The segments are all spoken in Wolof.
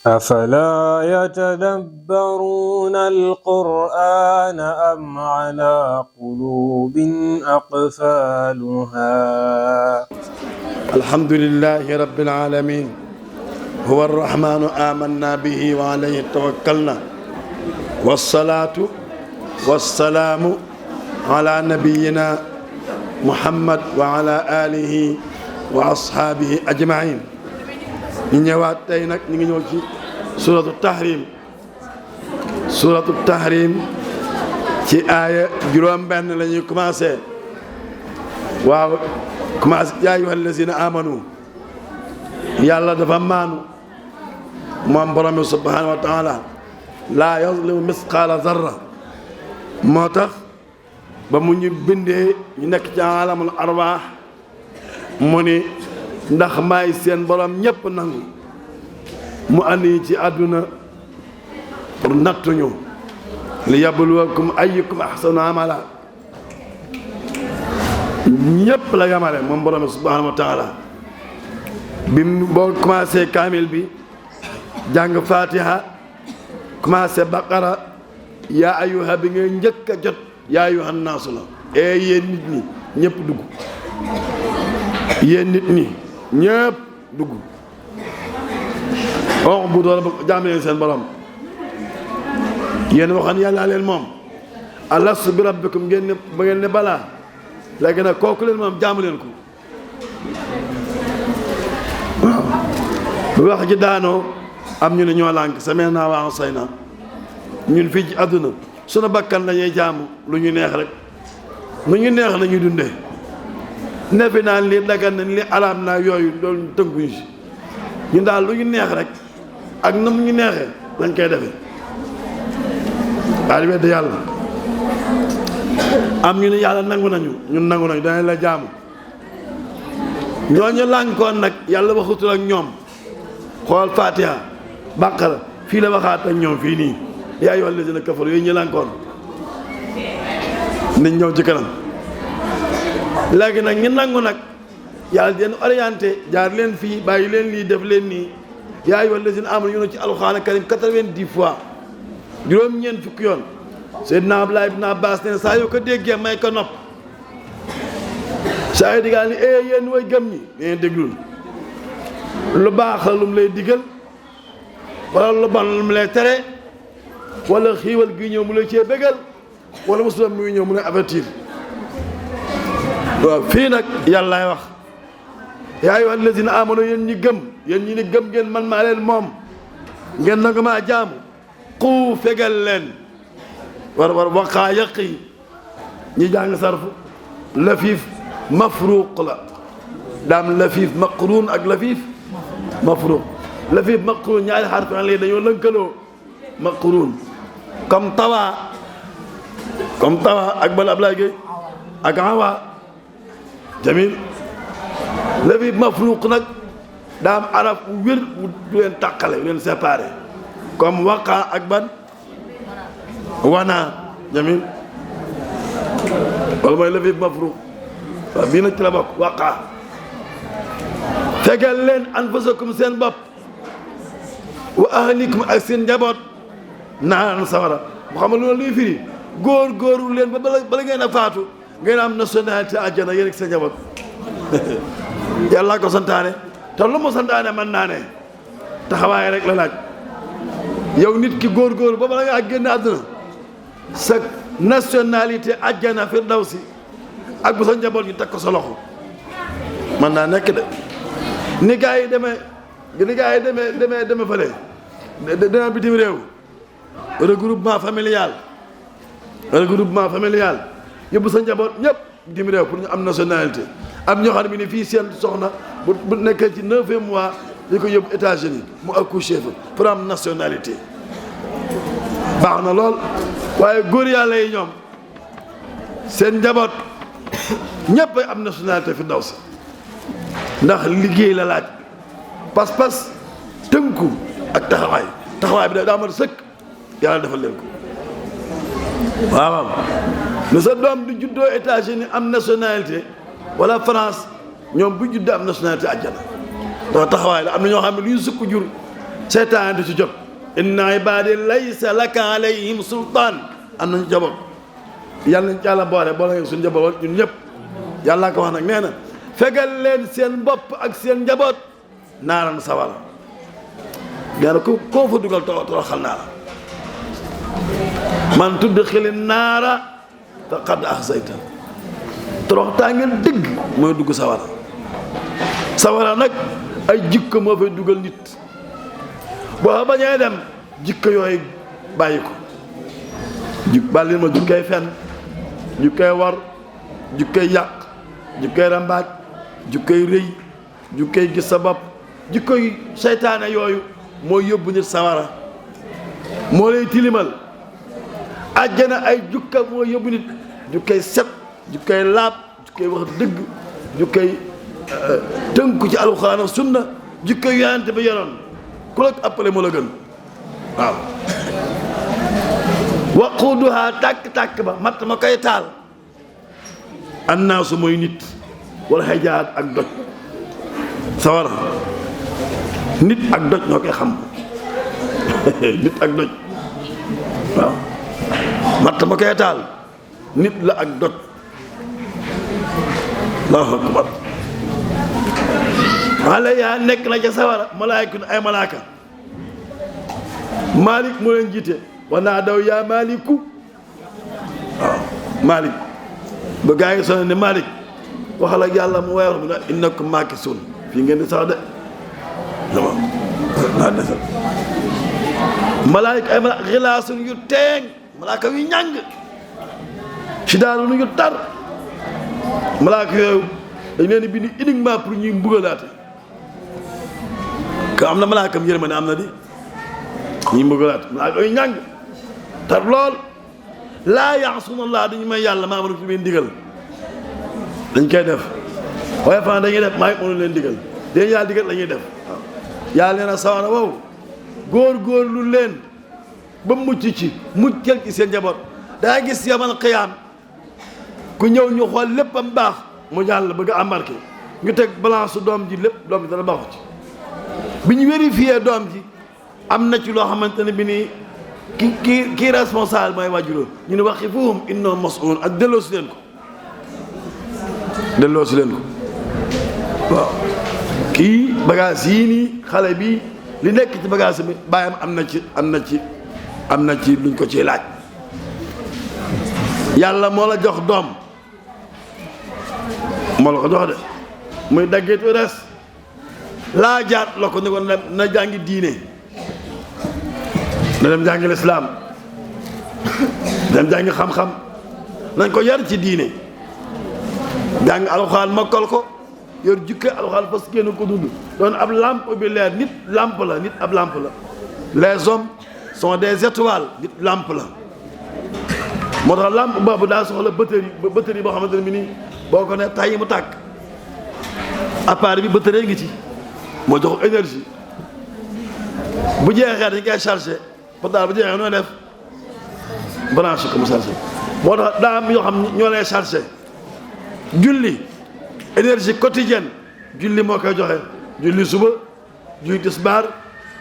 أفلا يتدبرون القرآن أم على قلوب أقفالها الحمد لله رب العالمين هو الرحمن آمنا به وعليه توكلنا والصلاة والسلام على نبينا محمد وعلى آله وأصحابه أجمعين ñu ñëwaat tey nag ñu ngi ñëw ci suratu tahrim ci aaya juróom-benn la ñuy commencé waaw commencé yaa ayyuha allazina amanu yàlla dafa maanu moom borom bi subhanahu wa taala laa yazlimu misqaala zarra moo tax ba mu ñu bindee ñu nekk ci alamul arwaax mu ni ndax maay seen borom ñépp nangu mu andi ci àdduna pour nattuñu li yabluwakum ayyukum ahsanu amala ñépp la yamale moom borom subhanahu wa taala bi boo commencé kaamil bi jàng fatiha commencé baqara yaa ayyuha bi ngay njëkk a jot yaa ayyuhan naasu la yéen nit ñi ñépp dugg yéen nit ñi ñëpp dugg wax bu doole ba jaam leen seen borom yéen waxan yàllaa leen moom alastu bi rabbikum ngeen ne ba ngeen ne balaa léegi nag kooku leen moom jaamu leen ko waaw bu wax ji daanoo am ñu ne ñoo lànk sami'naa wa asaynaa ñun fii ci àdduna sunu bakkan lañuy jaamu lu ñu neex rek lu ñu neex nañuy dundee nefi naan lii dagan na li alaam naa yooyu loolu tënkuñu si ñun daal lu ñu neex rek ak na mu ñu neexee lañ koy defee waaye weddi yàlla am ñu ne yàlla nangu nañu ñun nangu nañu danañ la jaamu ñooñu lànkoon nag yàlla waxutul ak ñoom xool Fatiha Baqara fii la waxaat ak ñoom fii nii yaa ayyuhal lazina kafaru yooyu ñu lànkoon nañ ñëw ci kanam léegi nag ñu nangu nag yàlla di leen orienté jaar leen fii bàyyi leen lii def leen nii yaa ayyuhal lazina amanu ñu ci alxuraan karim 90 fois juróom-ñeent fukki yoon Seydina Abdullah ibn Abbas ne saa yoo ko déggee may ko nopp saa yu diggaa ni yéen way gëm ñi ngeen déglul lu baax la lu mu lay digal wala lu bon lu mu lay tere wala xiiwal gi ñëw mu lay cee bégal wala musiba muy ñëw mu lay avertir waaw fii nag yàllaay wax yaa ayyuhal lazina amanu yéen ñi gëm yéen ñi ni gëm ngeen man maa leen moom ngeen nangu maa jaamu xuu fegal leen war waqaa yaqi ñi jàng sarfu lafiif mafruuq la daam lafiif maqruun ak lafiif mafruuq lafiif maqruun ñaari xarf lay dañoo lënkaloo maqruun comme tawa ak bala Ablaye Gueye ak awa jamil lafiif mafruuq nag daam arab wér du leen tàqale du leen séparé comme waqa ak ban wana jamil wala mooy lafiif mafruuq waaw bii nag ci la bokk waqa fegal leen anfusakum seen bopp wa ahlikum ak seen njaboot naan sawara bu xam lu luy firi góor leen ba bala ngeen a faatu ngeen am nationalité àjjana yéen ak seen njaboot yàlla ko santaane te lu mu santaane mën naa ne taxawaay rek la laaj yow nit ki góor ba bala ngaa génn àdduna sa nationalité àjjana firdawsi ak bu sa njaboot ñu teg ko sa loxo mën naa nekk de ni gaa yi demee fële demee bitim réew regroupement familial yóbbu sa njaboot ñëpp bitim réew pour ñu am nationalité am ñoo xam ne ni fii seen soxna bu nekkee ci 9e mois ñu ko yóbbu États-Unis mu accouché fa pour am nationalité baax na lool waaye góor yàlla yi ñoom seen njaboot ñëpp ay am nationalité fi ndaw si ndax liggéey la laaj pas-pas tënku ak taxawaay bi daa mat sëkk yàlla defal leen ko waaw ne sa doom du juddoo États-Unis am nationalité wala France ñoom bu juddoo am nationalité àjjana ndax taxawaay la am na ñoo xam ne lu ñu sukk jur seytaan du ci jot. inna ibaadi laysa laka alayhim sultaan am nañu njaboot yàlla nañ ci yàlla boole suñu njaboot ñun ñëpp yàlla ko wax nag nee na fegal leen seen bopp ak seen njaboot naaran sawara nee na koo fa dugal toroxal naa la man tudxili naara faqad axzayta toroxtaa ngeen dëgg mooy dugg sawara nag ay jikko moo fay dugal nit boo bañee dem jikko yooyu bàyyi ko bàllil ma jikkoy fen jikkoy war jikkoy yàq jikkoy rambaaj jikkoy rëy jikkoy gis sa bopp jikkoy seytaane yooyu mooy yóbbu nit sawara moo lay tilimal àjjana ay jukka moo yóbbu nit jikkoy set jikkoy laab jikkoy wax dëgg jikkoy tënku ci alxuraan ak sunna jikkoy yonent bi yoroon ku la appelé moo la gën waaw waquuduhaa tàkk-tàkk ba matt ma koy taal annaasu mooy nit wala xajaat ak doj sawara nit ak doj ñoo koy xam nit ak doj waaw matt ma koy taal nit la ak doj allahu akbar alayha nekk na ca sawara malaayikun ay malaaka Malik moo leen jiite wa naa daw yaa Maliku waaw Malik ba gaa yi sonné ne Malik waxal ak yàlla mu weer mu ne innakum maakisuun fii ngeen di sax de dama naa desal malaayika ay malaaka xilaasun yu teeng malaaka yu ñàng si daanu yu tar malaaka yooyu dañ leen di bind uniquement pour ñuy mbugalaate ka am na malaakam yërmande am na di ñuy mbugalaate malaaka yu ñàng tar lool laa yaasuuna Allah dañu may yàlla maa mënu leen digal dañ koy def waaye fan dañuy def maa ngi mënu leen digal dañ yàlla digal la ñuy def waaw yàlla nee na sawara wow góor lu leen ba mucc ci muccal ci seen njaboot daa gis yamal xiyaam ku ñëw ñu xool léppam baax mu jàll bëgg a embarqué ñu teg balance doom ji lépp doom ji dana baaxu ci bi ñu vérifié doom ji am na ci loo xamante ne bi nii kii responsable mooy wàjjuróom ñu ne waxi fuhum innahum mas'uun ak delloo si leen ko waaw kii bagage yii nii xale bi li nekk ci bagage bi bàyyam am na ci luñ ko ciy laaj yàlla moo la jox doom moo la ko jox de muy daggeetu res laa jaat la ko ne ko na jàngi diine na dem jàngi lislaam dem jàngi xam-xam nañ ko yar ci diine jàng alxuraan mokkal ko yor jukke alxuraan parce que ko dund doon ab lampe bi leer nit lampe la nit ab lampe la les hommes sont des étoiles nit lampe la moo tax lampe boobu daa soxla batterie boo xamante ne bi nii boo ko ne tay mu tàkk appareil bi batterie ngi ci moo jox énergie bu jeexee dañ koy chargé portable bu jeexee noo def branché ko mu chargé moo tax daa am yoo xam ñoo lay chargé julli énergie quotidienne julli moo koy joxe julli suba julli tisbaar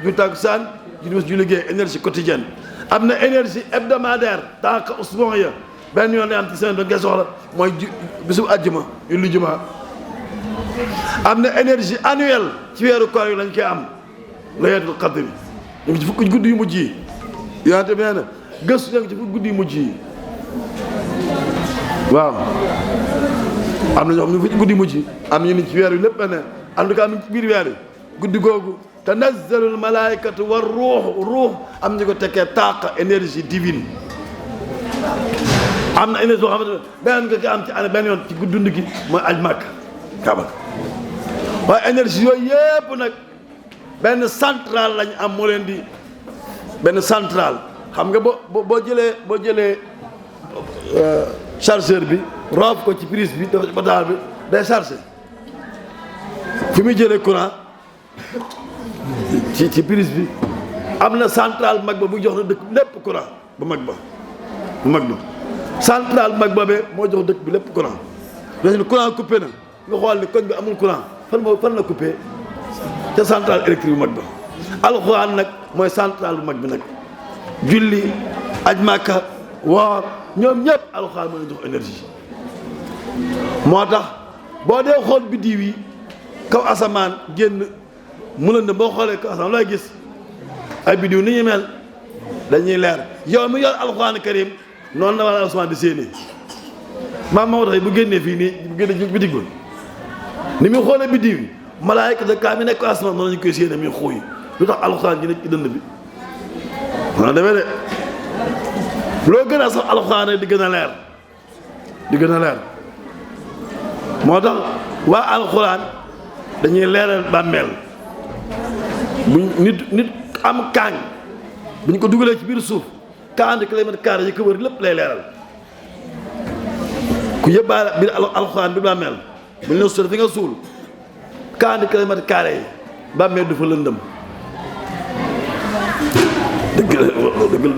julli takkusaan julli géey énergie quotidienne am na énergie hebdomadaire tant que usbon ya benn yoon lay am ci semaine doon ngay soxla mooy bisu àjjuma julli juma am na énergie annuelle ci weeru koor yi lañ koy am laylatul qadr ñu ngi ci fukki guddi yu mujj yi yonente bi nee na gëstu ñu ngi ci fukki guddi yu mujj yi waaw am na ñoo xam ne fukki guddi yu mujj yi am ñu ni ci weer wi lépp ne en tout cas am ci biir weer wi guddi googu tanazzalul malaikatu war ruux am ñu ko tekkee taaqa énergie divine am na énergie boo xamante ne beneen nga ko am ci année benn yoon ci dund gi mooy aj màkk kaaba waaye énergie yooyu yëpp nag benn centrale lañu am moo leen di benn centrale xam nga boo jëlee chargeur bi roof ko ci prise bi dafa ci bataal bi day chargé fi muy jëlee courant ci prise bi am na centrale mag ba bu jox na dëkk lépp courant bu mag ba centrale mag ba bee moo jox dëkk bi lépp courant dañu ne courant coupé na nga xool ni koñ bi amul courant fan la coupé ca centrale électrique bu mag ba alxuraan nag mooy central bu mag bi nag julli aj màkka woor ñoom ñëpp alxuraan moo leen jox énergie moo tax boo dee xool biddiw yi kaw asamaan génn mu lëndëm boo xoolee kaw asamaan looy gis ay biddiw ni ñu mel dañuy leer yow mi yor alxuraan karim noonu la wala asamaan di séenee maam moo tax bu génnee fii nii bu génnee bitig ba ni muy xoolee biddiw yi malaayka da kaa mi nekk asamaan noonu lañu koy séenee muy xuuy lu tax alxuraan ji nekk ci dënd bi wala demee de loo gën a sax alxuraan di gën a leer di gën a leer moo tax waa alxuraan dañuy leeral bàmmeel bu nit am kaañ bu ñu ko dugalee ci biir suuf 40 kilomètres carrés yi ko wër lépp lay leeral ku yëbbaale biir alxuraan bi bàmmeel bu ñu la suul fi nga suul 40 kilomètres carrés yi bàmmeel du fa lëndëm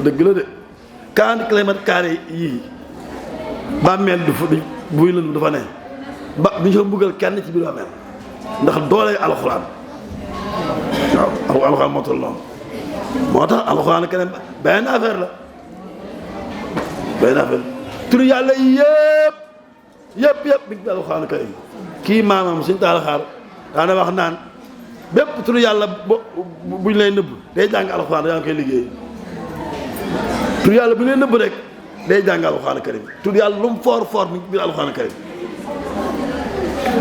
dëgg la de 40 kilomètres carrés yii bàmmeel du fa buy lëndëm dafa ne ba du ñu fa mbugal kenn ci biir bàmmeel ndax doole alxuraan waaw alxuraan moo toll noonu moo tax alxuraan keneen benn affaire la benn affaire turu yàlla yëpp bi ngi alxuraan karim kii maamam suñu taal xaar daana wax naan bépp turu yàlla buñ lay nëbb day jàng alxuraan yaa ngi koy liggéey turu yàlla bu ñu lay nëbb rek day jàng alxuraan karim turu yàlla lu mu foor mi ngi biir alxuraan karim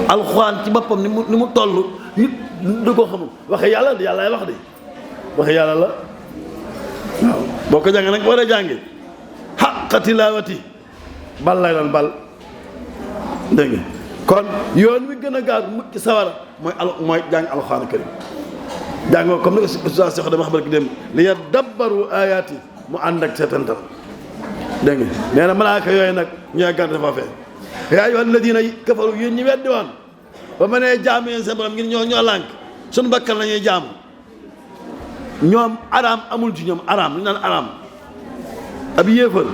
alxuraan ci boppam ni mu toll nit du ko xamul waxe yàlla yàllaay wax de waxe yàlla la waaw boo ko jàngee nag war a jànge xaqqa tilaawati bal lay doon bal dégg nga kon yoon wi gën a gaaw mucc sawara mooy jàng alxuraan karim jàngoo comme ni ko ustaas Cheikh dama xamal ki dem li yadabbaru ayaati mu ànd ak seetantal dégg nga nee na malaaka yooyu nag ñooy gànt dafa fee yaa ayyuha alladina kafaru yéen ñi weddi woon ba ma nee jaamu yéen seen borom ngir ñoo lànk suñu bakkan la ñuy jaamu ñoom araam amul ci ñoom araam lu ñu naan araam ab yéefar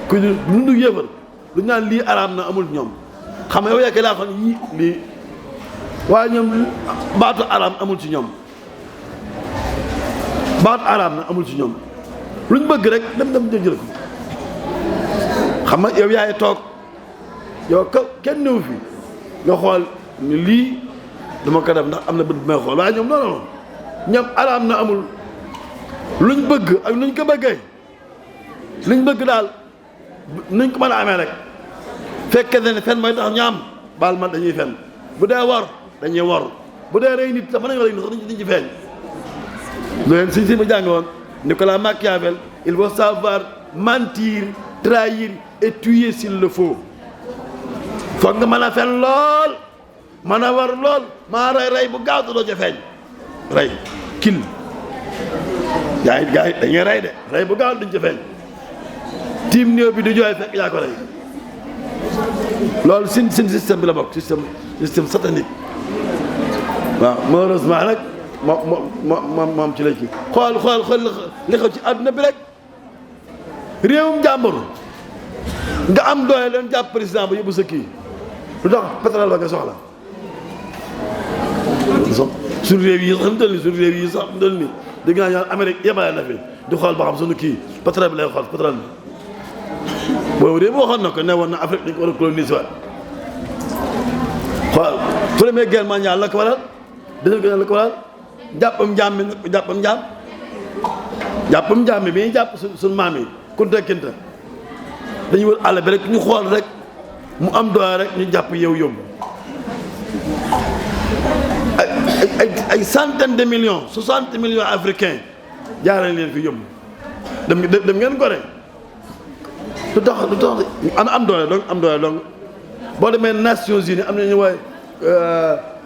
ku dundu yéefar lu ñu naan lii araam na amul ci ñoom xam nga yow yekkee laa xam yii lii waaye ñoom baatu araam amul ci ñoom baatu araam na amul ci ñoom luñ bëgg rek dem jël ko xam nga yow yaay toog yow kenn néew fi nga xool ni lii dama ko def ndax am na bët bu may xool waaye ñoom non ñoom araam na amul luñ bëgg ak nuñ ko bëggee luñ bëgg daal nuñ ko mën a amee rek fekkee ne fen mooy tax ñaam baal man dañuy fen bu dee wor dañuy wor bu dee rey nit sax mën nañu rey nit sax dañ ci feeñ lu leen si ma jàng woon Nicolas Machiavel il faut savoir mentir trahir et tuer s'il le faut foog nga mën a fen lool mën a war lool maa rey bu gaaw te doo ca feeñ rey kil gaa yi dañuy rey de rey bu gaaw duñ ca feeñ tiim néew bi du jooy fekk yaa ko rey loolu sin système bi la bokk système satanique waaw malheureusement nag moom ci la ci xool li xew ci àdduna bi rek réewum jàmbur nga am doole leen jàpp président ba yóbbu sa kii lu tax pétrole ba nga soxla suñu réew yi sax mu toll nii suñu réew yi sax mu toll nii dégg naa ñaan Amérique yebale na fi di xool ba xam suñu kii pétrole bi lay xool pétrole bi boobu réew waxoon na ko ne woon na Afrique dañ ko war a coloniser waat xool première guerre mondiale la ko waral deuxième guerre la ko waral jàppam njaam bi bi ñuy jàpp suñu maam yi Kunta Kinte dañu wër àll bi rek ñu xool rek mu am doole rek ñu jàpp yow yóbbu ay centaine de millions 60 millions africains jaarale leen fi yóbbu dem ngeen gore lu tax am doole donc boo demee Nations Unies am na ñu woowee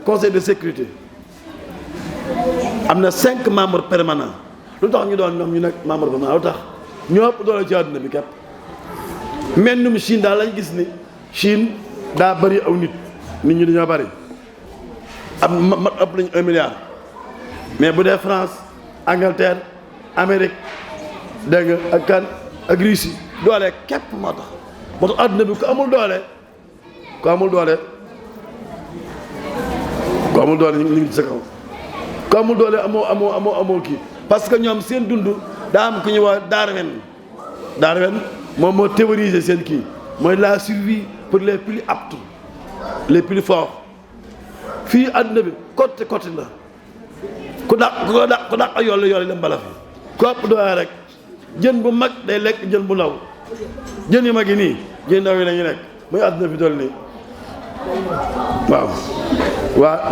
conseil de sécurité am na 5 membres permanents lu tax ñu doon ñoom ñu nekk membre permanent lu tax ñoo ëpp doole ci àdduna bi kat mennum Chine daal lañ gis ni Chine daa bëri aw nit ñi dañoo bëri am ëpp nañu 1 milliard mais bu dee France Angleterre Amérique dégg nga ak kan ak Russie doole képp moo tax àdduna bi ku amul doole ñu ngi ci sa kaw ku ku amul doole amoo kii parce que ñoom seen dund daa am ku ñuy wax Darwin moom moo théoriser seen kii mooy la survie pour les plus aptes les plus forts fii àdduna bi côté la ku daq yoole dem bala fi ku ëpp doole rek jën bu mag day lekk jën bu ndaw jën yu mag yi nii jën ndaw yi lañuy lekk muy àdduna fi toll nii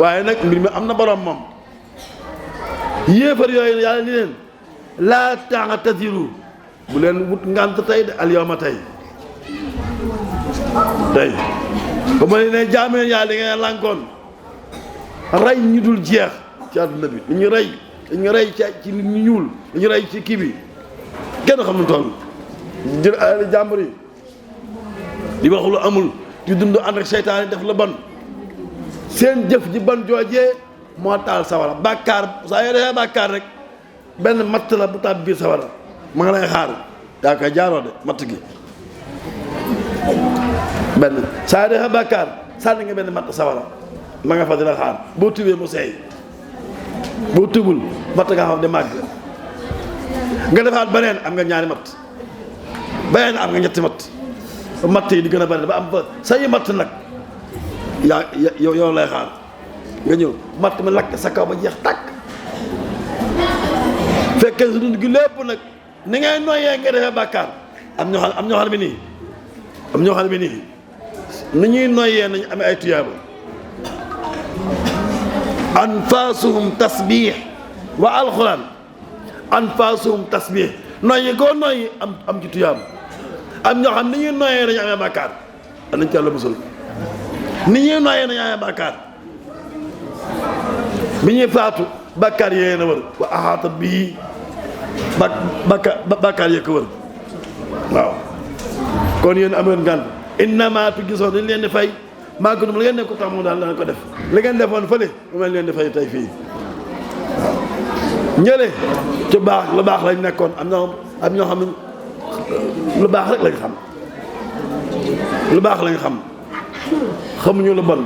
waaye nag mbir mi am na borom moom yéefar yooyu yàlla ni leen laa ta'tadiru bu leen wut ngànt tey de alyawma tey ba ma ne jaameen yàlla li ngeen lànkoon rey ñu dul jeex ci àdduna bi dañu rey ci nit ñu ñuul dañu rey ci kii bi kenn xam nu toll jël alal jàmbur yi di wax lu amul di dund ànd ak seytaane def la bon seen jëf ji bon joojee moo taal sawara bàkkaar saa yoo defee bàkkaar rek benn matt la bu taal biir sawara ma nga lay xaar yaa koy jaaroo de matt gi benn saa yoo defee bàkkaar sànni nga benn matt sawara ma nga fa di la xaar boo tubee mu seey boo tubul matt nga xam di màgg nga defaat beneen am nga ñaari matt beneen am nga ñetti matt matt yi di gën a bari ba am fa say matt nag yow lay xaar nga ñëw matt mi lakk sa kaw ba jeex tàkk fekkee su dund gi lépp nag ni ngay noyyee nga defee bàkkaar am ñoo xam ne nii ni ñuy noyyee nañu amee ay tuyaaba anfaasuhum tasbih wa alxuraan anfaasuhum tasbih noyyi koo noyyi am ci tuyaaba am ñoo xam ni ñuy noyyee nañu amee bàkkaar anañ ci Yàlla musul ni ñuy noyyee nañu amee bàkkaar bi ñuy faatu bàkkaar yee na wër wa axaata bii bàkkaar yee ko wër waaw kon yéen amoon ngan innama tu gisoon dañ leen di fay maa gënum la ngeen ne ko tax moom daal dana ko def li ngeen defoon fële mu mel leen di fay tey fii waaw ñële ci baax lu baax lañ nekkoon am ñoo xam ne lu baax rek lañ xam lu baax lañ xam xamuñu lu bon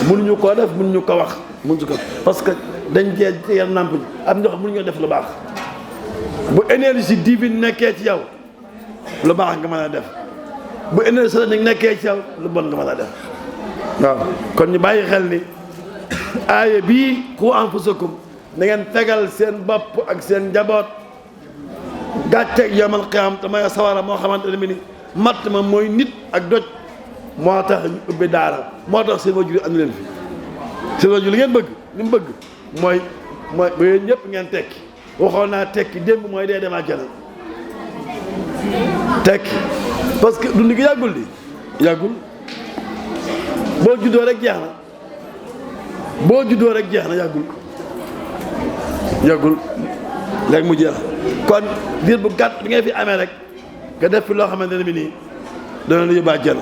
mënuñu koo def mënuñu ko wax mënuñu ko parce que dañ cee yar nàmp am ñoo xam mënuñoo def lu baax bu énergie divine nekkee ci yow lu baax nga mën a def bu énergie satanique nekkee ci yow lu bon nga mën a def waaw kon ñu bàyyi xel ni aaya bii qu anfusakum na ngeen fegal seen bopp ak seen njaboot gàcceeg yawmal qiyaam te may sawara moo xamante ne ni matt ma mooy nit ak doj moo tax ñu ubbi daara moo tax seen wajur yi andi leen fi seen wajur li ngeen bëgg li mu bëgg mooy ba yéen ñëpp ngeen tekki waxoon naa tekki démb mooy dee dem àjjana tekki parce que dund gi yàggul boo juddoo rek jeex na yàggul léegi mu jeex kon diir bu gàtt bi ngay fi amee rek nga def fi loo xamante ne bi nii dana la yóbbu àjjana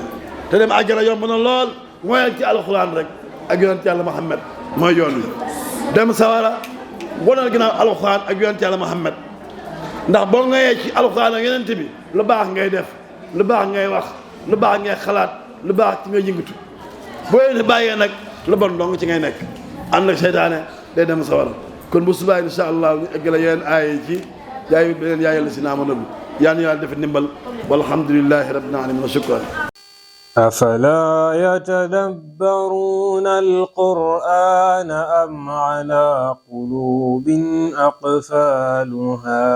te dem àjjana yomb na lool mooy ci alxuraan rek ak yonent yàlla Muhammad mooy yoon wi dem sawara wonal ginnaaw alxuraan ak yonent yàlla Muhammad ndax boo ngayee ci alxuraan ak yonent bi lu baax ngay def lu baax ngay wax lu baax ngay xalaat lu baax ci ngay yëngatu boo leen bàyyee nag lu bon dong ci ngay nekk ànd ak seytaane day dem sawara kon bu subaa insha allah ñu eggale yeneen aaya ci yaay beneen yaay la si naama nabi yaa ñu yàlla def ndimbal walhamdulillahi rabbil alamin wa shukran أفلا يتدبرون القرآن أم على قلوب أقفالها